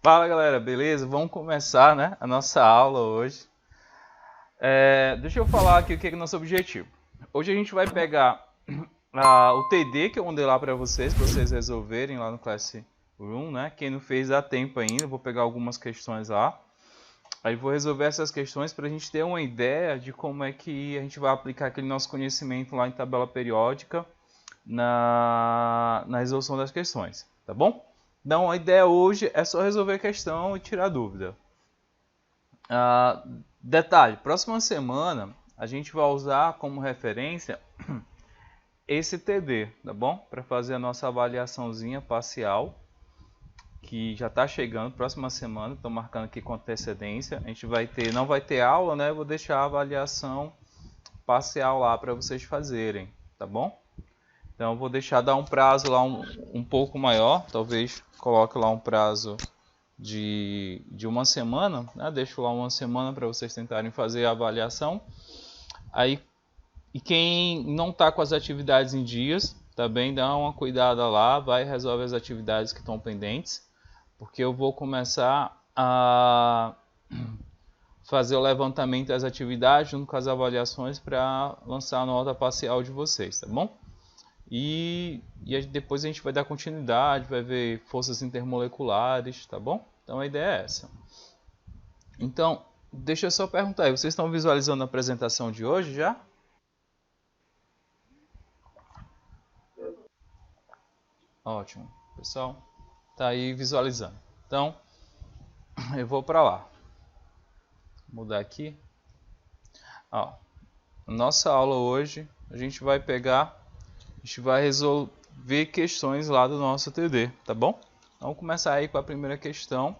Fala galera, beleza? Vamos começar, né, a nossa aula hoje. Deixa eu falar aqui o que é o nosso objetivo. Hoje a gente vai pegar o TD que eu mandei lá para vocês resolverem lá no Classroom, né? Quem não fez dá tempo ainda, vou pegar algumas questões lá. Aí vou resolver essas questões para a gente ter uma ideia de como é que a gente vai aplicar aquele nosso conhecimento lá em tabela periódica na resolução das questões, tá bom? Então a ideia hoje é só resolver a questão e tirar dúvida. Detalhe, próxima semana a gente vai usar como referência esse TD, tá bom? Para fazer a nossa avaliaçãozinha parcial, que já está chegando, próxima semana, estou marcando aqui com antecedência. A gente não vai ter aula, né? Vou deixar a avaliação parcial lá para vocês fazerem, tá bom? Então vou dar um prazo lá um pouco maior, talvez coloque lá um prazo de uma semana, né? Deixo lá uma semana para vocês tentarem fazer a avaliação. Aí, e quem não está com as atividades em dias, também dá uma cuidada lá, vai e resolve as atividades que estão pendentes, porque eu vou começar a fazer o levantamento das atividades junto com as avaliações para lançar a nota parcial de vocês, tá bom? E depois a gente vai dar continuidade, vai ver forças intermoleculares, tá bom? Então a ideia é essa. Então, deixa eu só perguntar aí, vocês estão visualizando a apresentação de hoje já? Ótimo, pessoal, tá aí visualizando. Então, eu vou para lá. Vou mudar aqui. Ó, nossa aula hoje, a gente vai resolver questões lá do nosso TD, tá bom? Então, vamos começar aí com a primeira questão.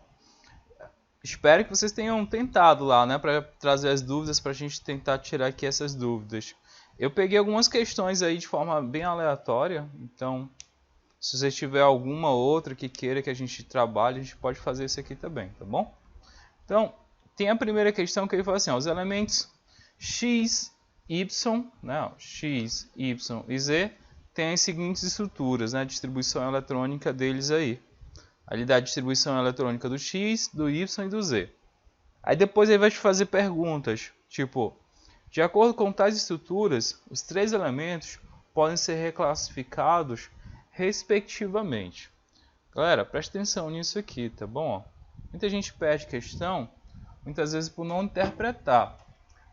Espero que vocês tenham tentado lá, né, para trazer as dúvidas, para a gente tentar tirar aqui essas dúvidas. Eu peguei algumas questões aí de forma bem aleatória, então se você tiver alguma outra que queira que a gente trabalhe, a gente pode fazer isso aqui também, tá bom? Então, tem a primeira questão que ele fala assim, ó, os elementos x, y, né, x, y e z têm as seguintes estruturas, né, a distribuição eletrônica deles aí. Ali dá a distribuição eletrônica do x, do y e do z. Aí depois ele vai te fazer perguntas, tipo, de acordo com tais estruturas, os três elementos podem ser reclassificados respectivamente. Galera, preste atenção nisso aqui, tá bom? Muita gente perde questão, muitas vezes por não interpretar.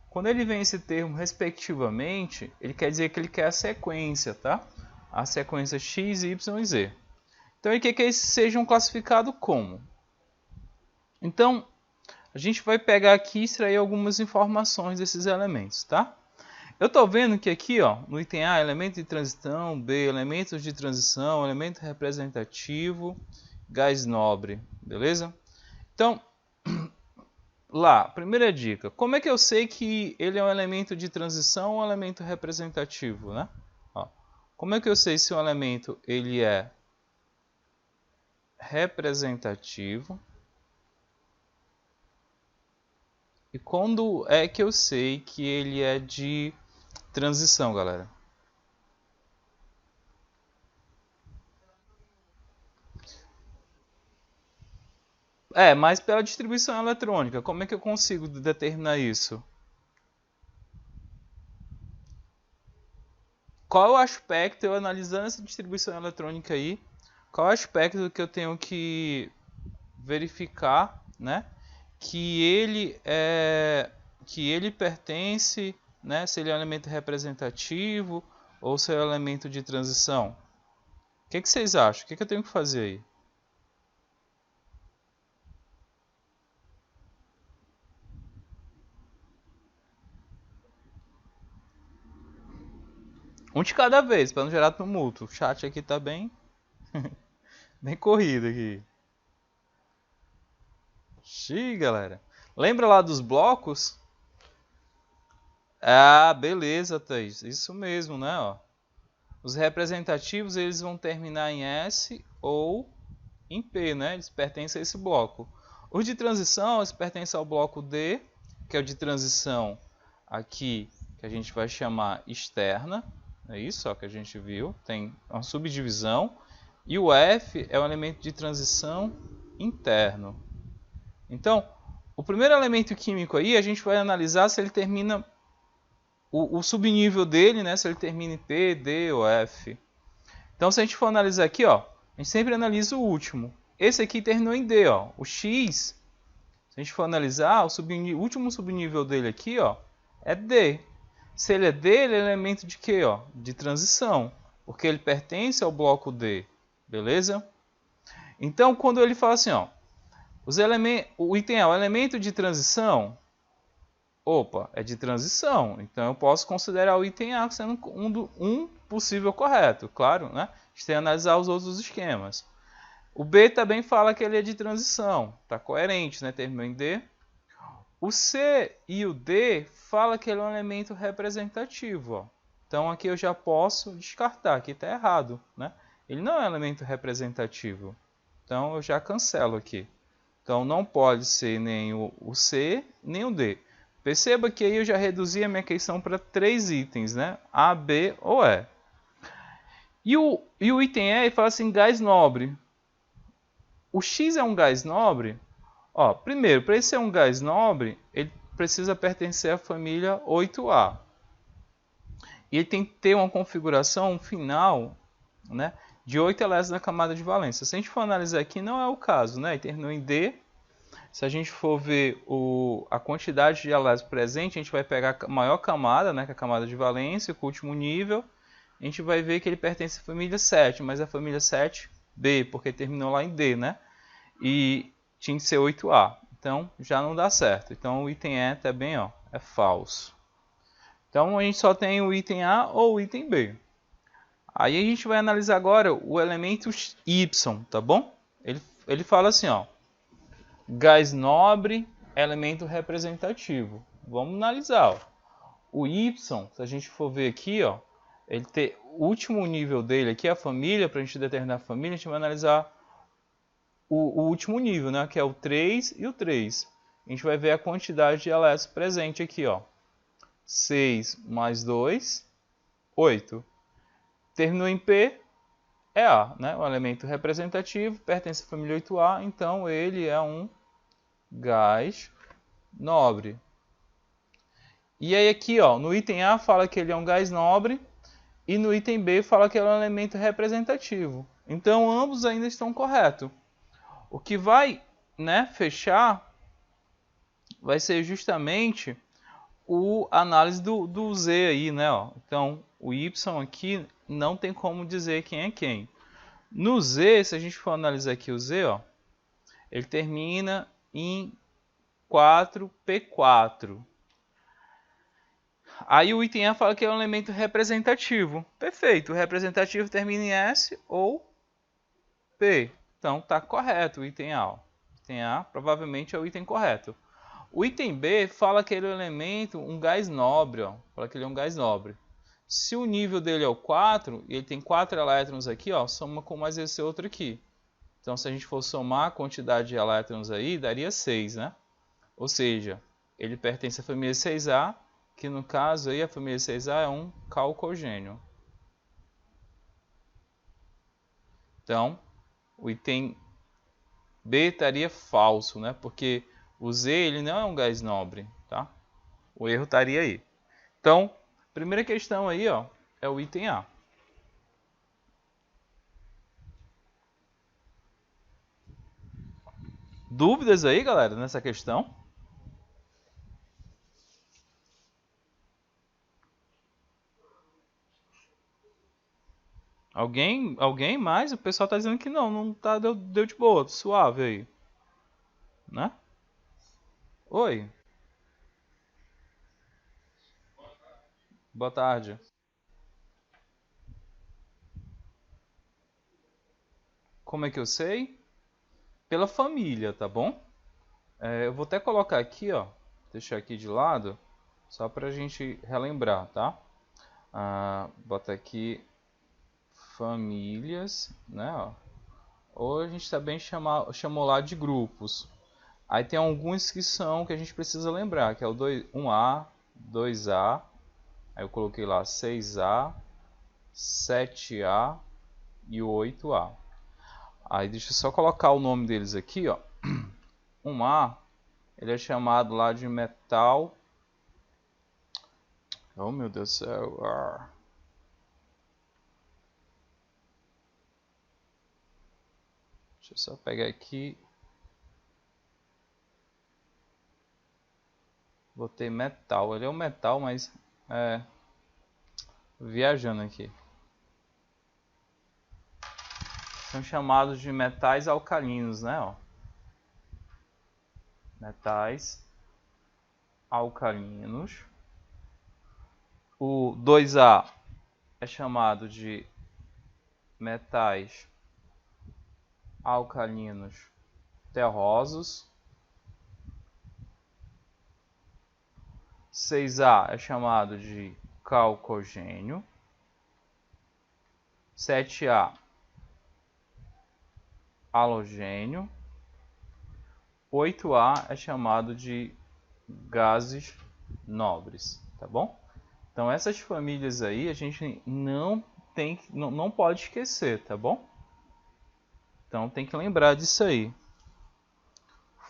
Quando ele vem esse termo respectivamente, ele quer dizer que ele quer a sequência, tá? A sequência x, y e z. Então ele quer que eles sejam classificados como? Então, a gente vai pegar aqui e extrair algumas informações desses elementos, tá? Eu estou vendo que aqui, ó, no item A, elemento de transição, B, elementos de transição, elemento representativo, gás nobre, beleza? Então, lá, primeira dica, como é que eu sei que ele é um elemento de transição ou um elemento representativo, né? Ó, como é que eu sei se um elemento ele é representativo? E quando é que eu sei que ele é de transição, galera? Mas pela distribuição eletrônica, como é que eu consigo determinar isso? Qual é o aspecto, eu analisando essa distribuição eletrônica aí, qual é o aspecto que eu tenho que verificar, né? Que ele pertence, né? Se ele é um elemento representativo ou se é um elemento de transição. O que vocês acham? O que eu tenho que fazer aí? Um de cada vez, para não gerar tumulto. O chat aqui tá bem, bem corrido aqui. Xiii, galera. Lembra lá dos blocos? Ah, beleza, Thaís. Isso mesmo, né? Ó. Os representativos eles vão terminar em S ou em P, né? Eles pertencem a esse bloco. Os de transição, eles pertencem ao bloco D, que é o de transição aqui, que a gente vai chamar externa. É isso ó, que a gente viu. Tem uma subdivisão. E o F é um elemento de transição interno. Então, o primeiro elemento químico aí, a gente vai analisar se ele termina o subnível dele, né? Se ele termina em P, D ou F. Então, se a gente for analisar aqui, ó, a gente sempre analisa o último. Esse aqui terminou em D, ó. O X, se a gente for analisar, o último subnível dele aqui, ó, é D. Se ele é D, ele é elemento de quê, ó? De transição, porque ele pertence ao bloco D, beleza? Então, quando ele fala assim, ó, o item A, o elemento de transição, opa, é de transição, então eu posso considerar o item A sendo um possível correto, claro, né? A gente tem que analisar os outros esquemas. O B também fala que ele é de transição, está coerente, né? Terminou em D. O C e o D fala que ele é um elemento representativo, ó. Então aqui eu já posso descartar, aqui está errado, né? Ele não é um elemento representativo, então eu já cancelo aqui. Então não pode ser nem o C, nem o D. Perceba que aí eu já reduzi a minha questão para 3 itens, né? A, B ou E. E o item E fala assim, gás nobre. O X é um gás nobre? Ó, primeiro, para ele ser um gás nobre, ele precisa pertencer à família 8A. E ele tem que ter uma configuração final, né, de 8 elétrons na camada de valência. Se a gente for analisar aqui, não é o caso, né? Ele terminou em D. Se a gente for ver a quantidade de elétrons presente, a gente vai pegar a maior camada, né, que é a camada de valência, com o último nível. A gente vai ver que ele pertence à família 7, mas é a família 7B, porque terminou lá em D, né? E tinha que ser 8A. Então, já não dá certo. Então, o item E também, ó, é falso. Então, a gente só tem o item A ou o item B. Aí a gente vai analisar agora o elemento Y, tá bom? Ele fala assim, ó, gás nobre, elemento representativo. Vamos analisar, ó. O Y, se a gente for ver aqui, ó, ele tem o último nível dele aqui, a família, para a gente determinar a família, a gente vai analisar o último nível, né, que é o 3 e o 3. A gente vai ver a quantidade de elétrons presente aqui, ó. 6 mais 2, 8. Terminou em P, é A, né? Um elemento representativo, pertence à família 8A, então ele é um gás nobre. E aí aqui, ó, no item A fala que ele é um gás nobre e no item B fala que ele é um elemento representativo. Então ambos ainda estão corretos. O que vai, né, fechar vai ser justamente a análise do Z aí, né? Ó. Então o Y aqui não tem como dizer quem é quem. No Z, se a gente for analisar aqui o Z, ó, ele termina em 4P4. Aí o item A fala que é um elemento representativo. Perfeito, o representativo termina em S ou P. Então está correto o item A. O item A provavelmente é o item correto. O item B fala que ele é um elemento, um gás nobre. Ó. Fala que ele é um gás nobre. Se o nível dele é o 4, e ele tem 4 elétrons aqui, ó, soma com mais esse outro aqui. Então se a gente for somar a quantidade de elétrons aí, daria 6, né? Ou seja, ele pertence à família 6A, que no caso aí a família 6A é um calcogênio. Então, o item B estaria falso, né? Porque o Z ele não é um gás nobre, tá? O erro estaria aí. Então, primeira questão aí, ó, é o item A. Dúvidas aí, galera, nessa questão? Alguém mais? O pessoal tá dizendo que não tá, deu de boa, suave aí. Né? Oi. Boa tarde. Como é que eu sei? Pela família, tá bom? Eu vou até colocar aqui, ó, deixar aqui de lado, só pra gente relembrar, tá? Bota aqui famílias, né? Ó. Ou a gente também chamou lá de grupos. Aí tem alguns que são que a gente precisa lembrar, que é o 1A, 2A, aí eu coloquei lá 6A, 7A e o 8A. Aí deixa eu só colocar o nome deles aqui, ó. Um A, ele é chamado lá de metal. Oh, meu Deus do céu. Deixa eu só pegar aqui. Botei metal. Ele é um metal, mas viajando aqui. São chamados de metais alcalinos, né? Ó. Metais alcalinos. O 2A é chamado de metais alcalinos terrosos. 6A é chamado de calcogênio. 7A, halogênio. 8A é chamado de gases nobres, tá bom? Então essas famílias aí a gente não pode esquecer, tá bom? Então tem que lembrar disso aí.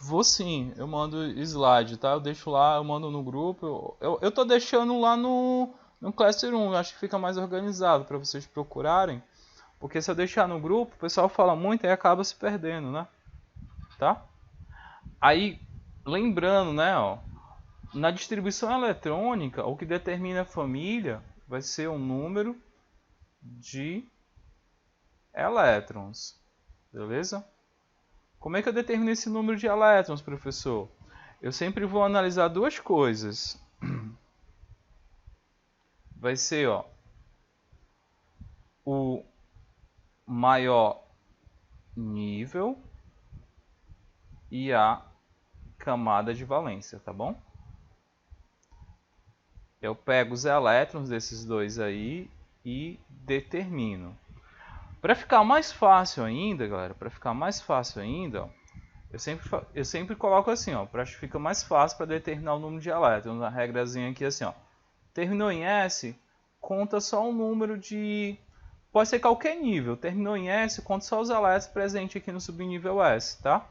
Vou sim, eu mando slide, tá? Eu deixo lá, eu mando no grupo. Eu tô deixando lá no Classroom, acho que fica mais organizado para vocês procurarem. Porque se eu deixar no grupo, o pessoal fala muito e acaba se perdendo, né? Tá? Aí, lembrando, né, ó, na distribuição eletrônica, o que determina a família vai ser um número de elétrons, beleza? Como é que eu determino esse número de elétrons, professor? Eu sempre vou analisar duas coisas. Vai ser, ó, o maior nível e a camada de valência, tá bom? Eu pego os elétrons desses dois aí e determino. Para ficar mais fácil ainda, galera, ó, eu sempre coloco assim, ó, para que fica mais fácil para determinar o número de elétrons. A regrazinha aqui assim, ó. Terminou em S, conta só um número de... Pode ser qualquer nível. Terminou em S, conta só os elétrons presentes aqui no subnível S, tá?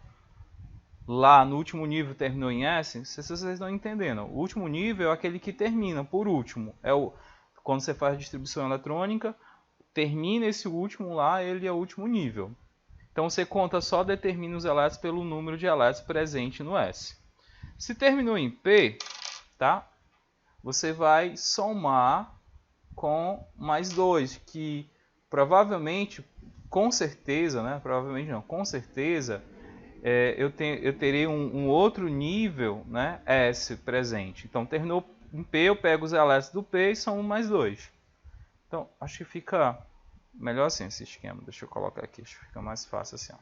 Lá no último nível terminou em S, se vocês estão entendendo. O último nível é aquele que termina por último. Quando você faz a distribuição eletrônica, termina esse último lá, ele é o último nível. Então você conta só, determina os elétrons pelo número de elétrons presente no S. Se terminou em P, tá? Você vai somar com mais 2, que provavelmente, com certeza, né? Provavelmente não, com certeza, eu terei um outro nível, né? S presente. Então terminou em P, eu pego os elétrons do P e somo mais 2. Então acho que fica melhor assim esse esquema. Deixa eu colocar aqui, acho que fica mais fácil assim, ó.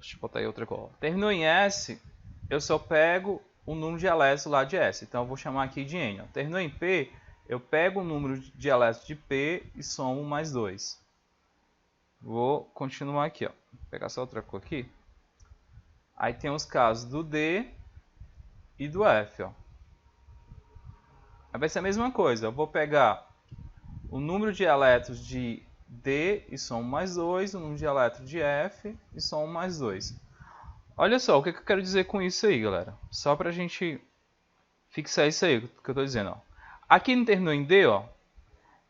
Deixa eu botar aí outra cor. Terminou em S, eu só pego o número de elétrons lá de S. Então eu vou chamar aqui de N. Ó. Terminou em P, eu pego o número de elétrons de P e somo mais 2. Vou continuar aqui, ó. Vou pegar só outra cor aqui. Aí tem os casos do D e do F, ó. Aí vai ser a mesma coisa. Eu vou pegar o número de elétrons de D e somo mais 2, o número de elétrons de F e somo mais 2. Olha só, o que eu quero dizer com isso aí, galera? Só pra gente fixar isso aí que eu tô dizendo, ó. Aqui não terminou em D, ó.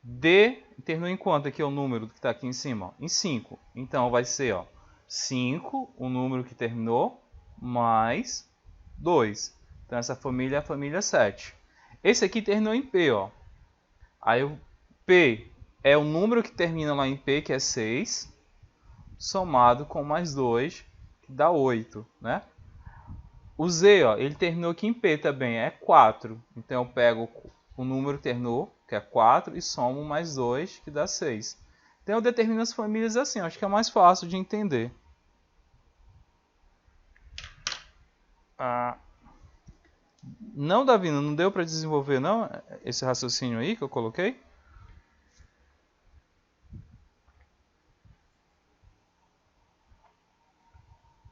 D terminou em quanto aqui é o número que está aqui em cima? Ó? Em 5. Então vai ser, ó, 5, o número que terminou, mais 2. Então essa família é a família 7. Esse aqui terminou em P, ó. Aí o P é o número que termina lá em P, que é 6, somado com mais 2, que dá 8, né? O Z, ó, ele terminou aqui em P também, é 4. Então eu pego o número que terminou, que é 4, e somo mais 2, que dá 6. Então eu determino as famílias assim, acho que é mais fácil de entender. Não, Davina, não deu para desenvolver não esse raciocínio aí que eu coloquei?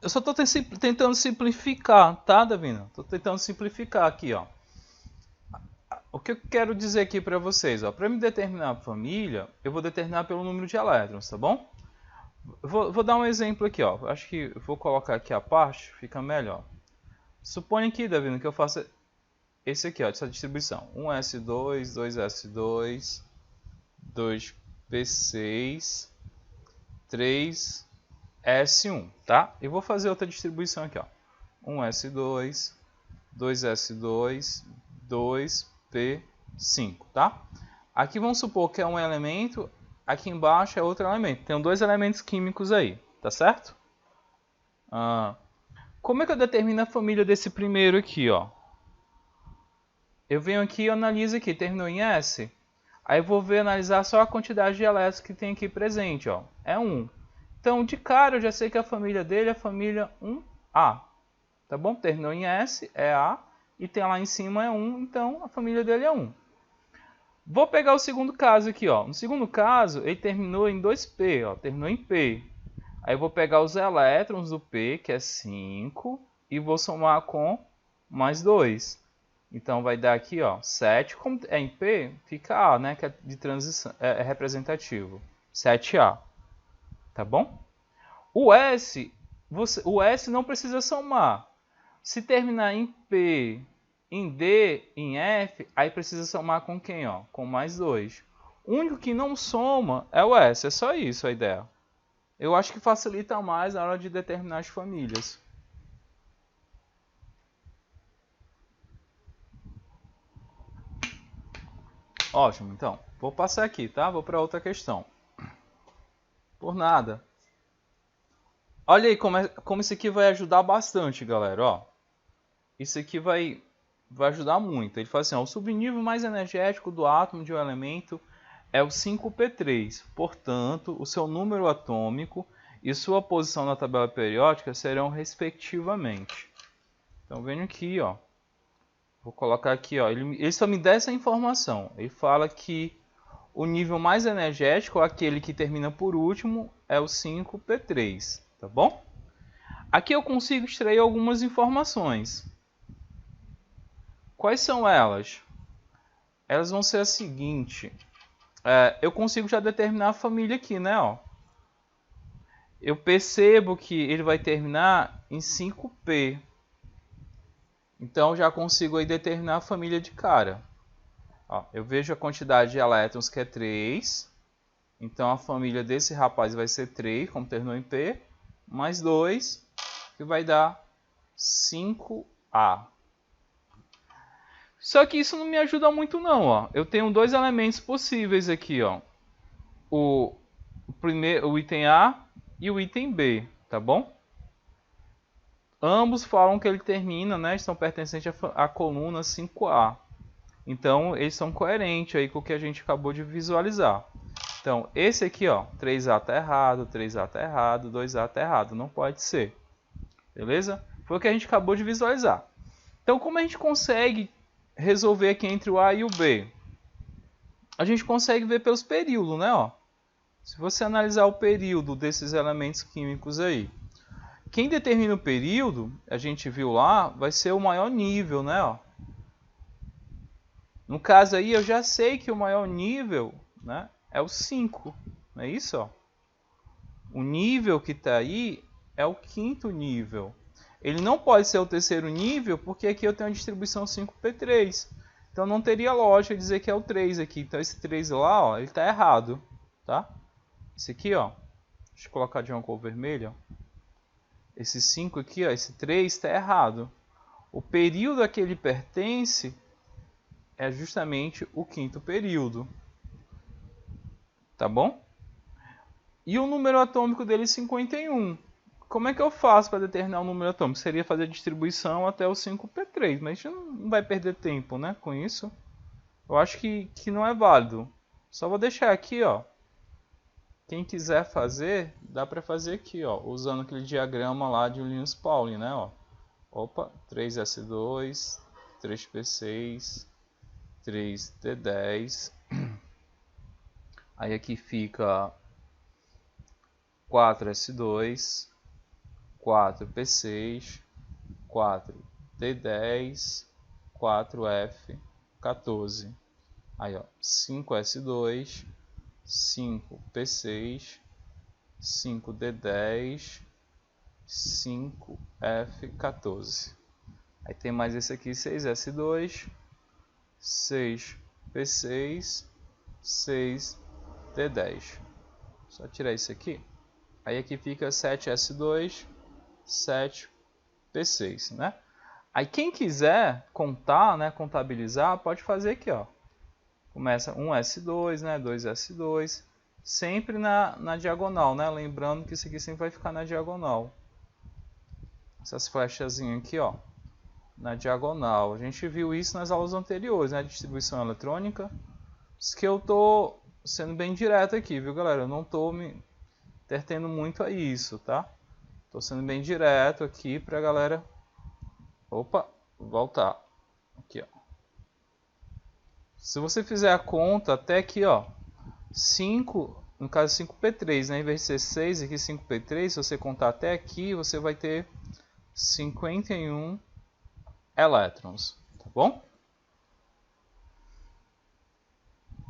Eu só estou tentando simplificar, tá, Davina? Estou tentando simplificar aqui, ó. o que eu quero dizer aqui para vocês? Para me determinar a família, eu vou determinar pelo número de elétrons, tá bom? Vou dar um exemplo aqui, ó. Acho que eu vou colocar aqui a parte, fica melhor. Suponha aqui, Davi, que eu faça esse aqui, ó, essa distribuição. 1s2, 2s2, 2p6, 3s1, tá? E vou fazer outra distribuição aqui, ó. 1s2, 2s2, 2p5, tá? Aqui vamos supor que é um elemento, aqui embaixo é outro elemento. Tem dois elementos químicos aí, tá certo? Como é que eu determino a família desse primeiro aqui, ó? Eu venho aqui e analiso aqui, terminou em S. Aí eu vou analisar só a quantidade de elétrons que tem aqui presente, ó. É 1. Então, de cara, eu já sei que a família dele é a família 1A. Tá bom? Terminou em S, é A. E tem lá em cima é 1, então a família dele é 1. Vou pegar o segundo caso aqui, ó. No segundo caso, ele terminou em 2P, ó. Terminou em P. Aí eu vou pegar os elétrons do P, que é 5, e vou somar com mais 2. Então vai dar aqui, ó, 7. Como é em P, fica A, né, que é de transição, é representativo. 7A. Tá bom? O S não precisa somar. Se terminar em P, em D, em F, aí precisa somar com quem, ó? Com mais 2. O único que não soma é o S, é só isso a ideia. Eu acho que facilita mais na hora de determinar as famílias. Ótimo, então. Vou passar aqui, tá? Vou para outra questão. Por nada. Olha aí como isso aqui vai ajudar bastante, galera. Ó, isso aqui vai ajudar muito. Ele fala assim, ó, o subnível mais energético do átomo de um elemento é o 5p3. Portanto, o seu número atômico e sua posição na tabela periódica serão respectivamente. Então, venho aqui, ó. Vou colocar aqui, ó. Ele só me dá essa informação. Ele fala que o nível mais energético, aquele que termina por último, é o 5p3, tá bom? Aqui eu consigo extrair algumas informações. Quais são elas? Elas vão ser a seguinte. Eu consigo já determinar a família aqui, né? Ó. Eu percebo que ele vai terminar em 5p. Então já consigo aí determinar a família de cara. Ó, eu vejo a quantidade de elétrons que é 3. Então a família desse rapaz vai ser 3, como terminou em P, mais 2, que vai dar 5A. Só que isso não me ajuda muito não, ó. Eu tenho dois elementos possíveis aqui, ó. O item A e o item B, tá bom? Ambos falam que ele termina, né? Estão pertencentes à coluna 5A. Então, eles são coerentes aí com o que a gente acabou de visualizar. Então, esse aqui, ó, 3A está errado, 3A está errado, 2A está errado. Não pode ser. Beleza? Foi o que a gente acabou de visualizar. Então, como a gente consegue resolver aqui entre o A e o B? A gente consegue ver pelos períodos, né? Ó. Se você analisar o período desses elementos químicos aí, quem determina o período, a gente viu lá, vai ser o maior nível, né? Ó. No caso aí, eu já sei que o maior nível, né, é o 5. Não é isso? Ó? O nível que está aí é o quinto nível. Ele não pode ser o terceiro nível, porque aqui eu tenho a distribuição 5p3. Então não teria lógica dizer que é o 3 aqui. Então esse 3 lá, ó, ele está errado. Tá? Esse aqui, ó, deixa eu colocar de uma cor vermelha. Esse 5 aqui, ó, esse 3 está errado. O período a que ele pertence é justamente o quinto período. Tá bom? E o número atômico dele é 51. Como é que eu faço para determinar o número atômico? Seria fazer a distribuição até o 5p3, mas a gente não vai perder tempo, né, com isso. Eu acho que não é válido. Só vou deixar aqui, ó. Quem quiser fazer, dá para fazer aqui, ó, usando aquele diagrama lá de Linus Pauling, né, ó. Opa, 3s2, 3p6, 3d10. Aí aqui fica 4s2, 4p6, 4d10, 4f 14. Aí, ó, 5s2, 5p6, 5d10, 5f14. Aí tem mais esse aqui, 6s2, 6p6, 6d10. Só tirar isso aqui. Aí aqui fica 7s2, 7p6, né? Aí quem quiser contar, né, contabilizar, pode fazer aqui, ó. Começa 1s2, né, 2s2, sempre na diagonal, né? Lembrando que isso aqui sempre vai ficar na diagonal. Essas flechazinhas aqui, ó, na diagonal. A gente viu isso nas aulas anteriores, né? Distribuição eletrônica. Isso que eu tô sendo bem direto aqui, viu, galera? Eu não tô me entretendo muito a isso, tá? Tô sendo bem direto aqui pra galera... Opa, voltar. Aqui, ó. Se você fizer a conta até aqui, ó, 5, no caso 5p3, né? Em vez de ser 6 aqui 5p3, se você contar até aqui, você vai ter 51 elétrons, tá bom?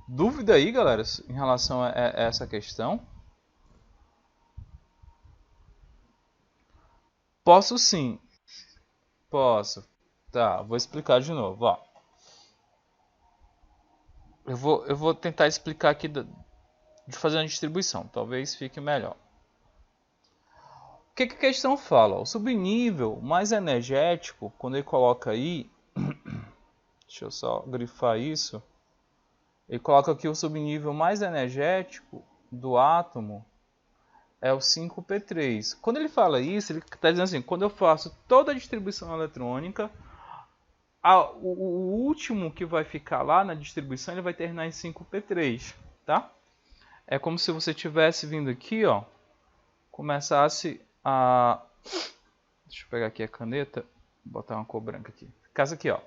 Dúvida aí, galera, em relação a essa questão? Posso sim. Posso. Tá, vou explicar de novo, ó. Eu vou tentar explicar aqui de fazer uma distribuição, talvez fique melhor. O que a questão fala? O subnível mais energético, quando ele coloca aí, deixa eu só grifar isso, ele coloca aqui o subnível mais energético do átomo é o 5p3. Quando ele fala isso, ele está dizendo assim, quando eu faço toda a distribuição eletrônica, o último que vai ficar lá na distribuição, ele vai terminar em 5p3, tá? É como se você tivesse vindo aqui, ó, começasse a... Deixa eu pegar aqui a caneta, botar uma cor branca aqui. Ficasse aqui, ó,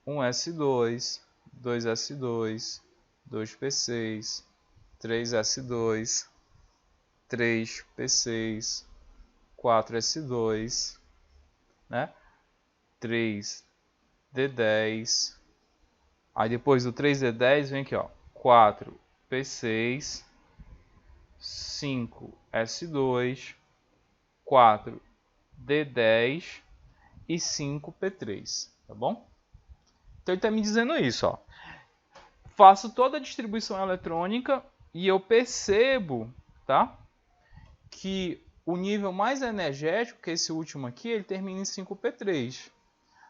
1s2, 2s2, 2p6, 3s2, 3p6, 4s2, né? 3d10. Aí depois do 3d10 vem aqui, ó, 4p6, 5s2, 4d10 e 5p3, tá bom? Então ele está me dizendo isso, ó. Faço toda a distribuição eletrônica e eu percebo, tá, que o nível mais energético, que é esse último aqui, ele termina em 5p3.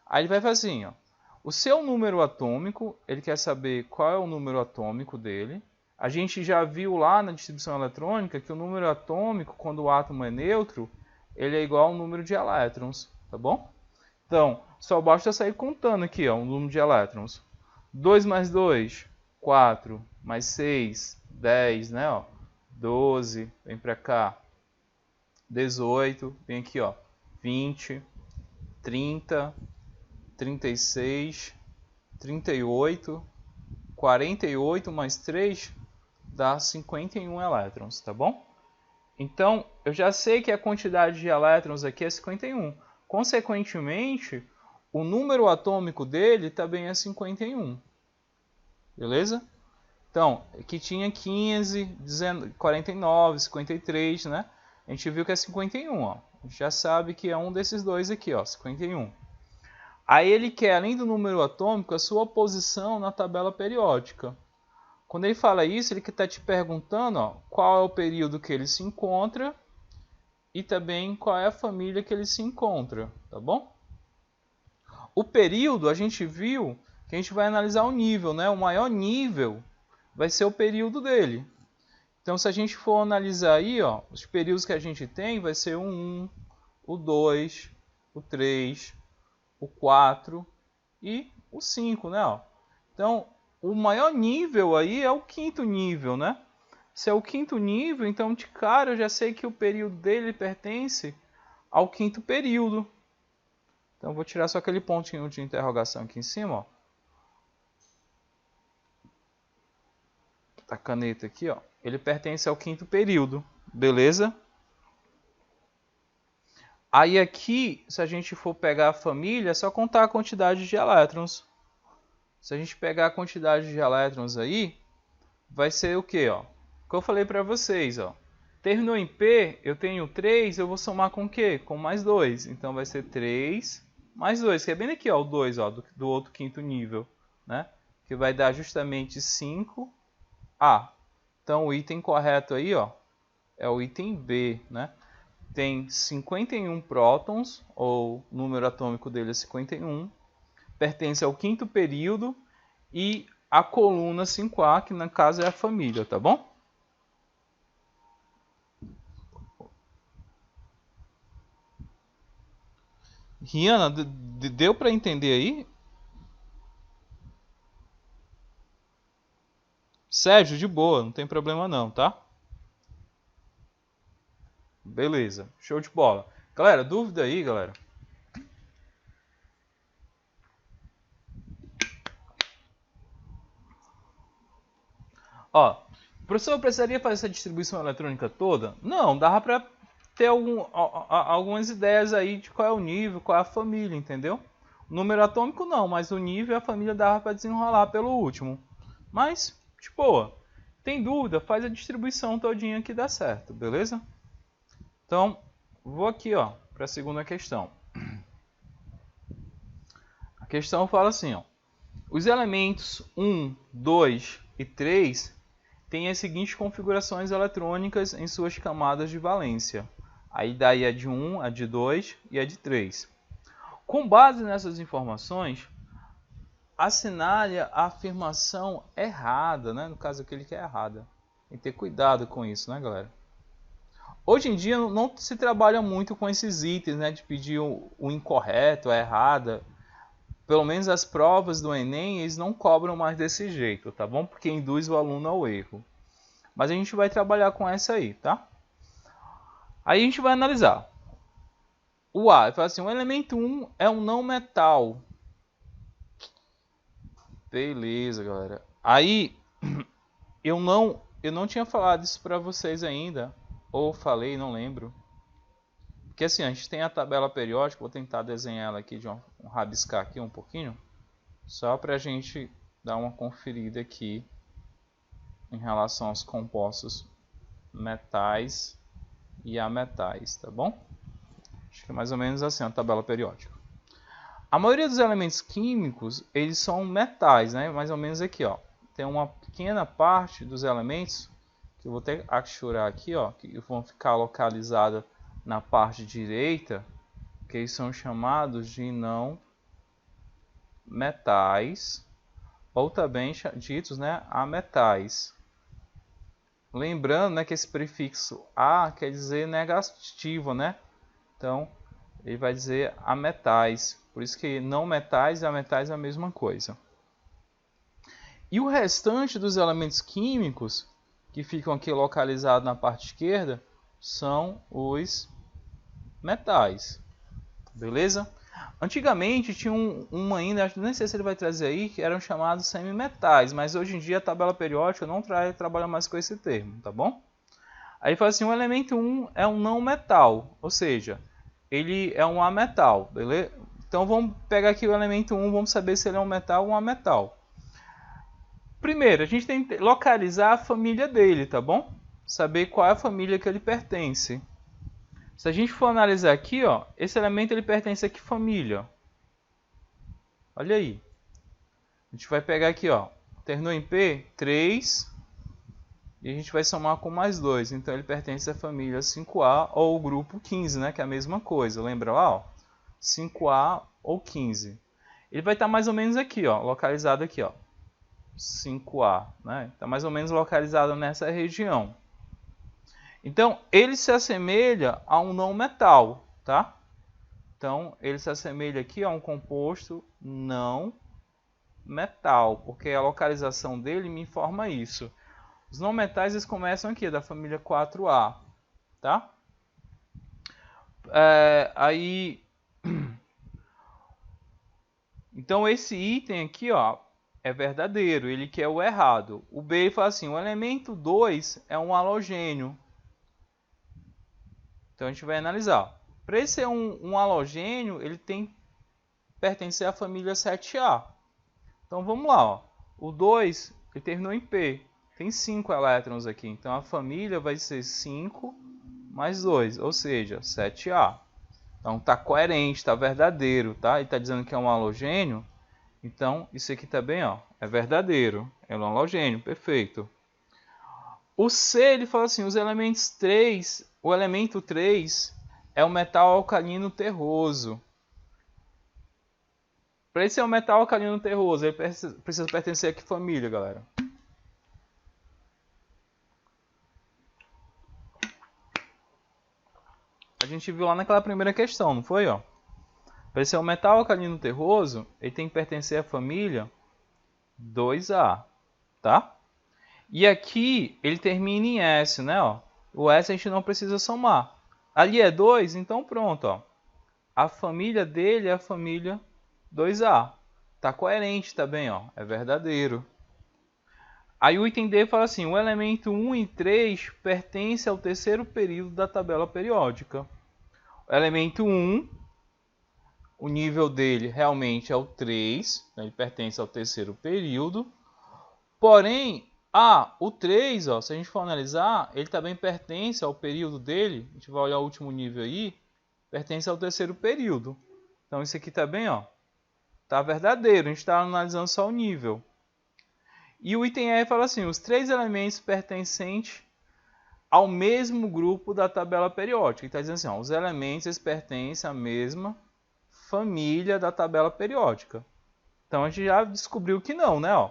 Aí ele vai fazer assim, ó. O seu número atômico, ele quer saber qual é o número atômico dele. A gente já viu lá na distribuição eletrônica que o número atômico, quando o átomo é neutro, ele é igual ao número de elétrons, tá bom? Então, só basta sair contando aqui, ó, o número de elétrons. 2 mais 2, 4, mais 6, 10, né, ó. 12, vem pra cá. 18, vem aqui, ó. 20, 30, 36, 38, 48 mais 3 dá 51 elétrons, tá bom? Então, eu já sei que a quantidade de elétrons aqui é 51. Consequentemente, o número atômico dele também é 51. Beleza? Então, aqui tinha 15, 49, 53, né? A gente viu que é 51, ó. A gente já sabe que é um desses dois aqui, ó, 51. Aí ele quer, além do número atômico, a sua posição na tabela periódica. Quando ele fala isso, ele está te perguntando, ó, qual é o período que ele se encontra e também qual é a família que ele se encontra, tá bom? O período, a gente viu que a gente vai analisar o nível, né? O maior nível vai ser o período dele. Então, se a gente for analisar aí, ó, os períodos que a gente tem, vai ser o 1, o 2, o 3, o 4 e o 5, né? Ó. Então, o maior nível aí é o quinto nível, né? Se é o quinto nível, então de cara eu já sei que o período dele pertence ao quinto período. Então, eu vou tirar só aquele pontinho de interrogação aqui em cima, ó. A caneta aqui, ó. Ele pertence ao quinto período, beleza? Aí aqui, se a gente for pegar a família, é só contar a quantidade de elétrons. Se a gente pegar a quantidade de elétrons aí, vai ser o que, ó? O que eu falei para vocês, ó. Terminou em P, eu tenho 3, eu vou somar com o quê? Com mais 2. Então vai ser 3 mais 2, que é bem aqui, ó, o 2, ó, do outro quinto nível, né? Que vai dar justamente 5A. Então o item correto aí, ó, é o item B, né? Tem 51 prótons, ou o número atômico dele é 51, pertence ao quinto período e a coluna 5A, que no caso é a família, tá bom? Rihanna, deu para entender aí? Sérgio, de boa, não tem problema não, tá? Beleza, show de bola. Galera, dúvida aí, galera? Ó, o professor precisaria fazer essa distribuição eletrônica toda? Não, dava para ter algumas ideias aí de qual é o nível, qual é a família, entendeu? O número atômico não, mas o nível e a família dava para desenrolar pelo último. Mas, de boa. Tem dúvida? Faz a distribuição todinha que dá certo, beleza? Então, vou aqui, ó, para a segunda questão. A questão fala assim, ó. Os elementos 1, 2 e 3 têm as seguintes configurações eletrônicas em suas camadas de valência. Aí daí a de 1, a de 2 e a de 3. Com base nessas informações, assinale a afirmação errada, né? No caso aqui ele que é errada. Tem que ter cuidado com isso, né, galera? Hoje em dia não se trabalha muito com esses itens, né? De pedir o incorreto, a errada. Pelo menos as provas do Enem, eles não cobram mais desse jeito, tá bom? Porque induz o aluno ao erro. Mas a gente vai trabalhar com essa aí, tá? Aí a gente vai analisar. O A, fala assim, o elemento 1 é um não metal. Beleza, galera. Aí, eu não tinha falado isso para vocês ainda. Ou falei, não lembro. Porque assim, a gente tem a tabela periódica. Vou tentar desenhar ela aqui, rabiscar aqui um pouquinho. Só para a gente dar uma conferida aqui em relação aos compostos metais e ametais, tá bom? Acho que é mais ou menos assim a tabela periódica. A maioria dos elementos químicos, eles são metais, né? Mais ou menos aqui, ó. Tem uma pequena parte dos elementos que eu vou ter que axurar aqui, ó, que vão ficar localizados na parte direita, que eles são chamados de não metais, ou também ditos, né, ametais. Lembrando, né, que esse prefixo A quer dizer negativo, né? Então, ele vai dizer ametais. Por isso que não metais e ametais é a mesma coisa. E o restante dos elementos químicos, que ficam aqui localizados na parte esquerda, são os metais. Beleza? Antigamente tinha um ainda, nem sei se ele vai trazer aí, que eram chamados semimetais, mas hoje em dia a tabela periódica não trabalha mais com esse termo, tá bom? Aí fala assim, o elemento 1 é um não metal, ou seja, ele é um ametal, beleza? Então vamos pegar aqui o elemento 1, vamos saber se ele é um metal ou um ametal. Primeiro, a gente tem que localizar a família dele, tá bom? Saber qual é a família que ele pertence. Se a gente for analisar aqui, ó, esse elemento ele pertence a que família? Olha aí. A gente vai pegar aqui, ó, terminou em P, 3, e a gente vai somar com mais 2. Então ele pertence à família 5A ou o grupo 15, né, que é a mesma coisa. Lembra lá, ó? 5A ou 15. Ele vai estar mais ou menos aqui, ó, localizado aqui, ó. 5A, né? Está mais ou menos localizado nessa região. Então, ele se assemelha a um não metal, tá? Então, ele se assemelha aqui a um composto não metal, porque a localização dele me informa isso. Os não metais eles começam aqui, da família 4A, tá? Então, esse item aqui, ó, é verdadeiro, ele quer o errado. O B fala assim, o elemento 2 é um halogênio. Então a gente vai analisar. Para ele ser um halogênio, ele tem que pertencer à família 7A. Então vamos lá, ó. O 2 ele terminou em P. Tem 5 elétrons aqui. Então a família vai ser 5 mais 2, ou seja, 7A. Então está coerente, está verdadeiro, tá? Ele está dizendo que é um halogênio. Então isso aqui também, ó, é verdadeiro. É um halogênio, perfeito. O C, ele fala assim, os elementos 3, o elemento 3 é um metal alcalino terroso. Para ele ser um metal alcalino terroso, ele precisa pertencer a que família, galera? A gente viu lá naquela primeira questão, não foi? Ó? Para ele ser um metal alcalino terroso, ele tem que pertencer à família 2A, tá? E aqui ele termina em S, né? Ó. O S a gente não precisa somar. Ali é 2, então pronto. Ó. A família dele é a família 2A. Tá coerente também, ó. É verdadeiro. Aí o item D fala assim, o elemento 1 e 3 pertence ao terceiro período da tabela periódica. O elemento 1, o nível dele realmente é o 3, ele pertence ao terceiro período. Porém, o 3, ó, se a gente for analisar, ele também pertence ao período dele, a gente vai olhar o último nível aí, pertence ao terceiro período. Então isso aqui também, ó, tá verdadeiro, a gente está analisando só o nível. E o item E fala assim, os 3 elementos pertencentes ao mesmo grupo da tabela periódica. Ele está dizendo assim, ó, os elementos eles pertencem à mesma família da tabela periódica. Então a gente já descobriu que não, né? Ó.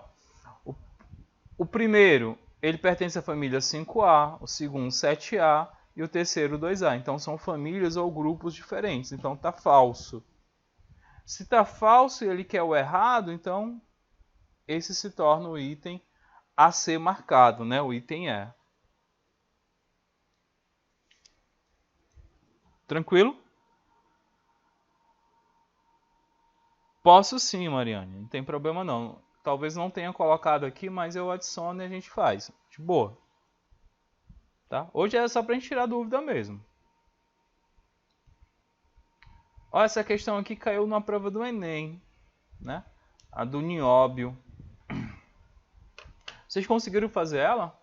O primeiro, ele pertence à família 5A, o segundo 7A e o terceiro 2A. Então são famílias ou grupos diferentes. Então está falso. Se está falso e ele quer o errado, então esse se torna o item a ser marcado, né? O item E. Tranquilo? Posso sim, Mariane. Não tem problema não. Talvez não tenha colocado aqui, mas eu adiciono e a gente faz. De boa. Tá? Hoje é só pra gente tirar dúvida mesmo. Olha, essa questão aqui caiu na prova do Enem, né? A do nióbio. Vocês conseguiram fazer ela?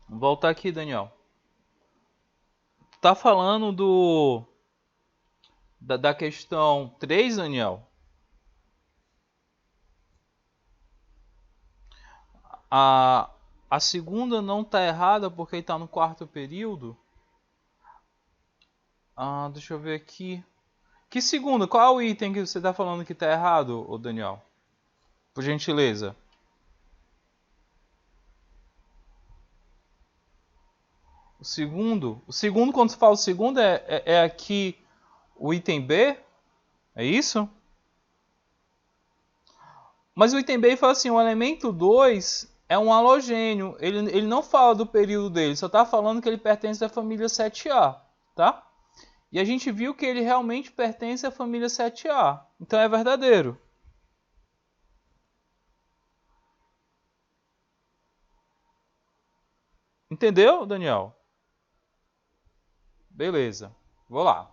Vou voltar aqui, Daniel. Tá falando da questão 3, Daniel? A segunda não está errada porque está no quarto período. Deixa eu ver aqui. Que segunda? Qual é o item que você está falando que está errado, Daniel? Por gentileza. O segundo, quando você fala o segundo, é aqui o item B? É isso? Mas o item B fala assim, o elemento 2 é um halogênio. Ele não fala do período dele, só está falando que ele pertence à família 7A, tá? E a gente viu que ele realmente pertence à família 7A. Então é verdadeiro. Entendeu, Daniel? Beleza. Vou lá.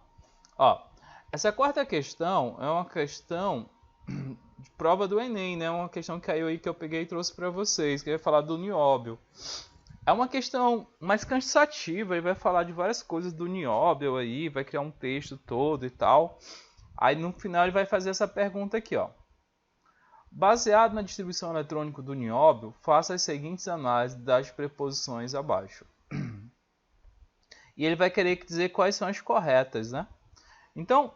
Ó, essa quarta questão é uma questão de prova do Enem, né? Uma questão que caiu aí que eu peguei e trouxe para vocês, que vai falar do nióbio. É uma questão mais cansativa, e vai falar de várias coisas do nióbio aí, vai criar um texto todo e tal. Aí no final ele vai fazer essa pergunta aqui, ó. Baseado na distribuição eletrônica do nióbio, faça as seguintes análises das preposições abaixo. E ele vai querer dizer quais são as corretas, né? Então,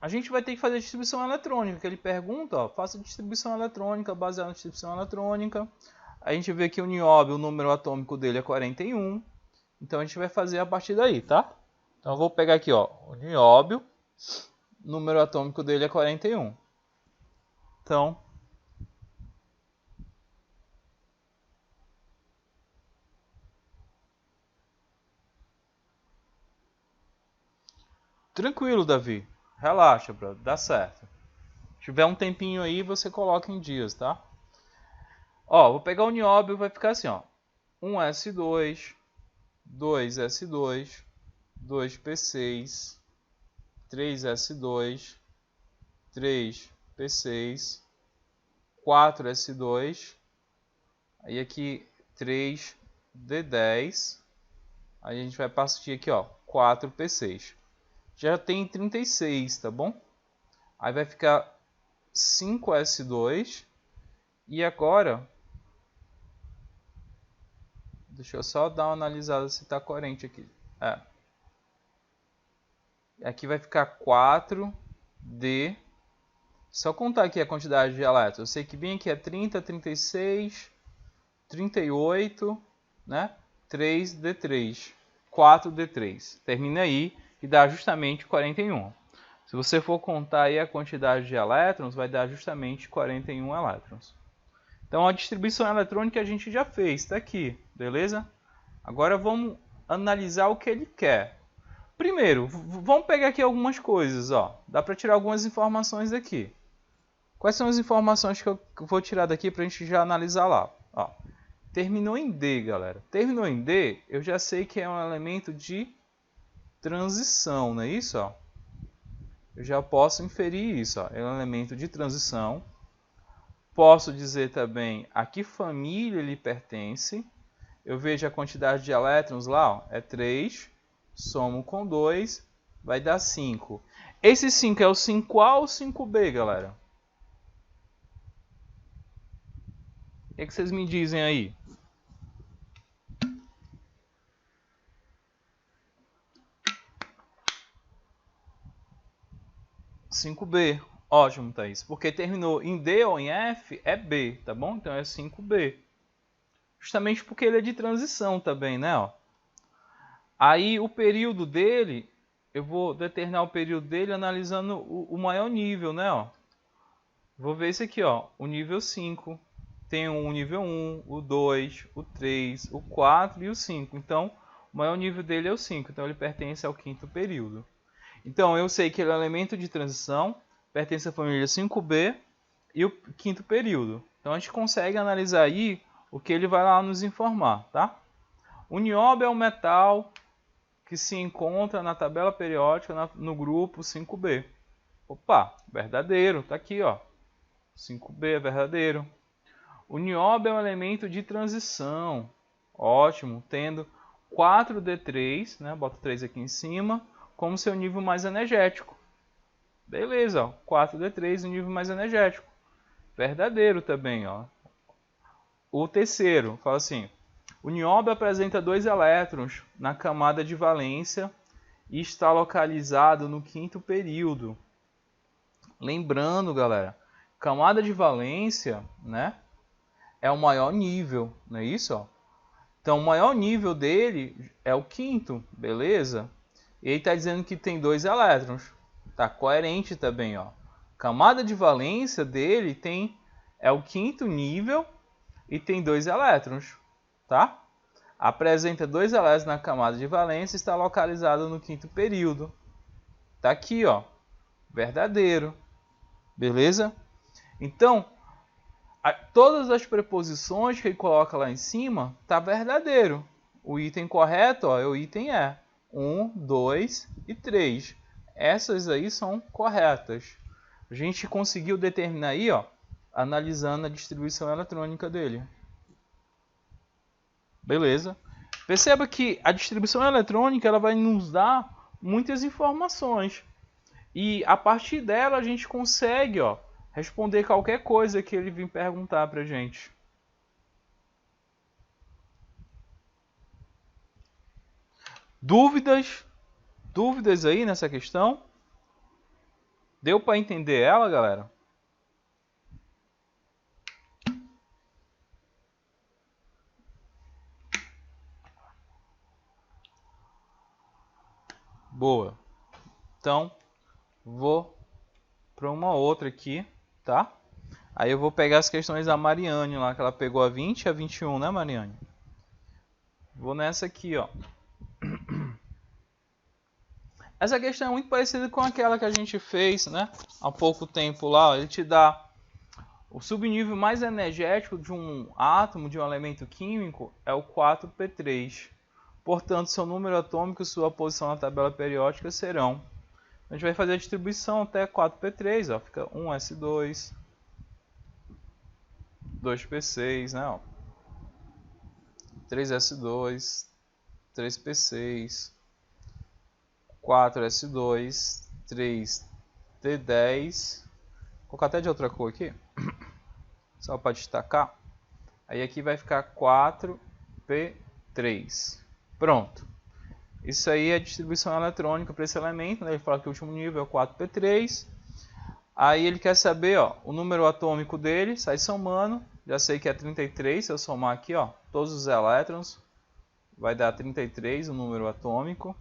a gente vai ter que fazer a distribuição eletrônica, que ele pergunta, ó, faça a distribuição eletrônica, baseada na distribuição eletrônica. A gente vê que o nióbio, o número atômico dele é 41. Então a gente vai fazer a partir daí, tá? Então eu vou pegar aqui, ó, o nióbio, o número atômico dele é 41. Então, tranquilo, Davi. Relaxa, brother, dá certo. Se tiver um tempinho aí, você coloca em dias, tá? Ó, vou pegar o nióbio, vai ficar assim, ó. 1s2, 2s2, 2p6, 3s2, 3p6, 4s2, aí aqui 3d10, aí a gente vai partir aqui, ó, 4p6. Já tem 36, tá bom? Aí vai ficar 5s2, e agora, deixa eu só dar uma analisada se está coerente aqui. Aqui vai ficar 4d. Só contar aqui a quantidade de elétrons. Eu sei que bem aqui é 30, 36, 38, né? 3d3, 4d3. Termina aí e dá justamente 41. Se você for contar aí a quantidade de elétrons, vai dar justamente 41 elétrons. Então a distribuição eletrônica a gente já fez, está aqui, beleza? Agora vamos analisar o que ele quer. Primeiro, vamos pegar aqui algumas coisas, ó. Dá para tirar algumas informações daqui. Quais são as informações que eu vou tirar daqui para a gente já analisar lá? Ó, terminou em D, galera. Terminou em D, eu já sei que é um elemento de transição, não é isso? Ó? Eu já posso inferir isso. Ó. É um elemento de transição. Posso dizer também a que família ele pertence. Eu vejo a quantidade de elétrons lá, ó, é 3. Somo com 2, vai dar 5. Esse 5 é o 5A ou 5B, galera? O que vocês me dizem aí? (5B). Ótimo, Thaís. Porque terminou em D ou em F, é B, tá bom? Então é 5B. Justamente porque ele é de transição também, né? Ó. Aí o período dele, eu vou determinar o período dele analisando o maior nível, né? Ó. Vou ver esse aqui, ó, o nível 5. Tem o nível 1, o 2, o 3, o 4 e o 5. Então, o maior nível dele é o 5. Então, ele pertence ao quinto período. Então, eu sei que ele é um elemento de transição, pertence à família 5B e o quinto período. Então, a gente consegue analisar aí o que ele vai lá nos informar, tá? O nióbio é um metal que se encontra na tabela periódica no grupo 5B. Opa, verdadeiro, tá aqui, ó. 5B é verdadeiro. O nióbio é um elemento de transição. Ótimo, tendo 4D3, né? Bota 3 aqui em cima, como seu nível mais energético. Beleza, ó, 4D3, o nível mais energético. Verdadeiro também, ó. O terceiro, fala assim: o nióbio apresenta 2 elétrons na camada de valência e está localizado no quinto período. Lembrando, galera, camada de valência, né, é o maior nível, não é isso? Ó? Então, o maior nível dele é o quinto, beleza? E ele está dizendo que tem 2 elétrons. Está coerente também, ó. Camada de valência dele é o quinto nível e tem 2 elétrons, tá? Apresenta 2 elétrons na camada de valência e está localizado no quinto período. Tá aqui, ó, verdadeiro, beleza? Então, todas as preposições que ele coloca lá em cima tá verdadeiro. O item correto, ó, é o item E. 1, 2 e 3. Essas aí são corretas. A gente conseguiu determinar aí, ó, analisando a distribuição eletrônica dele. Beleza? Perceba que a distribuição eletrônica ela vai nos dar muitas informações. E a partir dela a gente consegue, ó, responder qualquer coisa que ele vir perguntar pra gente. Dúvidas? Dúvidas aí nessa questão? Deu para entender ela, galera? Boa. Então, vou para uma outra aqui, tá? Aí eu vou pegar as questões da Mariane lá, que ela pegou a 20 e a 21, né, Mariane? Vou nessa aqui, ó. Essa questão é muito parecida com aquela que a gente fez, né? Há pouco tempo lá. Ele te dá O subnível mais energético de um átomo, de um elemento químico, é o 4p3. Portanto, seu número atômico e sua posição na tabela periódica serão... A gente vai fazer a distribuição até 4p3, ó, fica 1s2, 2p6, né, ó. 3s2, 3p6, 4s2, 3t10. Vou colocar até de outra cor aqui, só para destacar. Aí aqui vai ficar 4p3. Pronto. Isso aí é a distribuição eletrônica para esse elemento, né? Ele fala que o último nível é o 4p3. Aí ele quer saber, ó, o número atômico dele, sai somando. Já sei que é 33, se eu somar aqui, ó, todos os elétrons, vai dar 33 o número atômico.